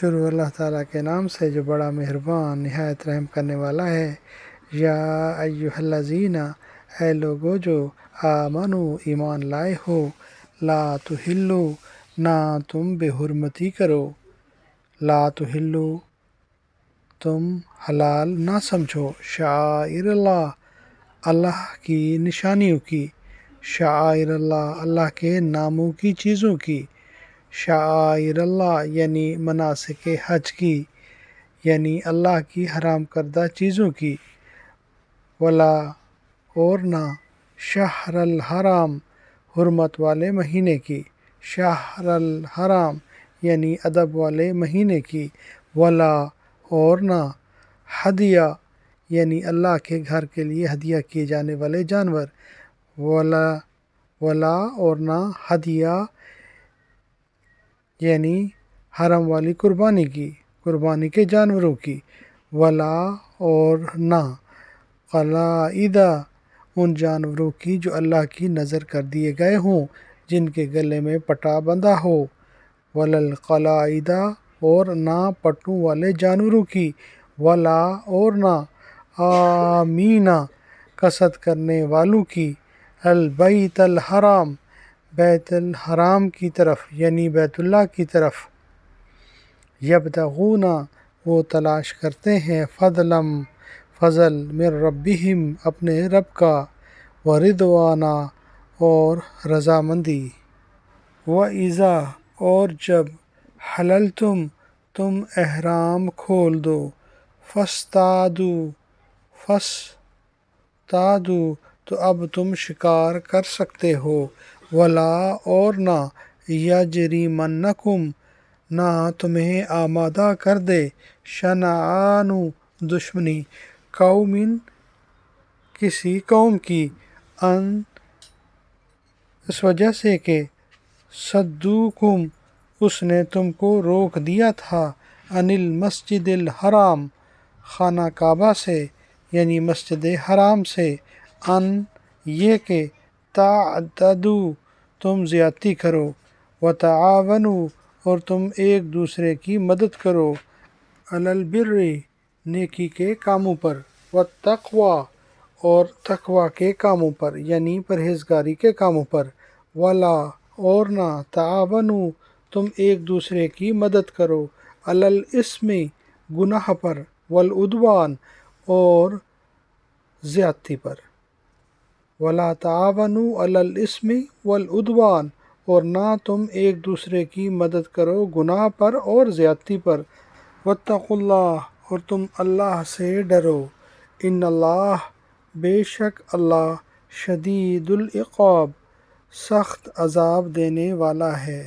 شروع اللہ تعالیٰ کے نام سے جو بڑا مہربان نہایت رحم کرنے والا ہے۔ یا ایھا الذین، اے لوگو جو آمنو ایمان لائے ہو، لا تحلوا، نہ تم بے حرمتی کرو، لا تحلوا، تم حلال نہ سمجھو، شعائر اللہ، اللہ کی نشانیوں کی، شعائر اللہ، اللہ کے ناموں کی چیزوں کی، شعائر اللہ یعنی مناسک حج کی، یعنی اللہ کی حرام کردہ چیزوں کی، ولا اور نہ، شہر الحرام، حرمت والے مہینے کی، شہر الحرام یعنی ادب والے مہینے کی، ولا اور نہ، ہدیہ یعنی اللہ کے گھر کے لیے ہدیہ کیے جانے والے جانور، ولا اور نہ، ہدیہ یعنی حرم والی قربانی کی، قربانی کے جانوروں کی، ولا اور نہ، قلائد، ان جانوروں کی جو اللہ کی نذر کر دیے گئے ہوں، جن کے گلے میں پٹا بندھا ہو، ولا القلائد، اور نہ پٹوں والے جانوروں کی، ولا اور نہ، آمین، قصد کرنے والوں کی، البیت الحرام، بیت الحرام کی طرف یعنی بیت اللہ کی طرف، یبتغون، وہ تلاش کرتے ہیں، فضل، من ربہم، اپنے رب کا، ورضوانا، اور رضامندی، وَإِذَا، اور جب، حللتم، تم احرام کھول دو، فاصطادوا، تو اب تم شکار کر سکتے ہو، ولا اور نہ، یجرمنکم، نہ تمہیں آمادہ کر دے، شنآن، دشمنی، قوم، کسی قوم کی، اس وجہ سے کہ، صدوکم، اس نے تم کو روک دیا تھا، عن المسجد الحرام، خانہ کعبہ سے، یعنی مسجد حرام سے، ان یہ کہ، تعتدوا، تم زیادتی کرو، وتعاونوا، اور تم ایک دوسرے کی مدد کرو، علی البر، نیکی کے کاموں پر، والتقوی، اور تقوی کے کاموں پر، یعنی پرہیزگاری کے کاموں پر، ولا اور نہ، تعاونوا، تم ایک دوسرے کی مدد کرو، علی الاثم، گناہ پر، والعدوان، اور زیادتی پر، ولا تعاونوا علی الاثم والعدوان، اور نہ تم ایک دوسرے کی مدد کرو گناہ پر اور زیادتی پر، واتقوا اللہ، اور تم اللہ سے ڈرو، ان اللہ، بے شک اللہ، شدید العقاب، سخت عذاب دینے والا ہے۔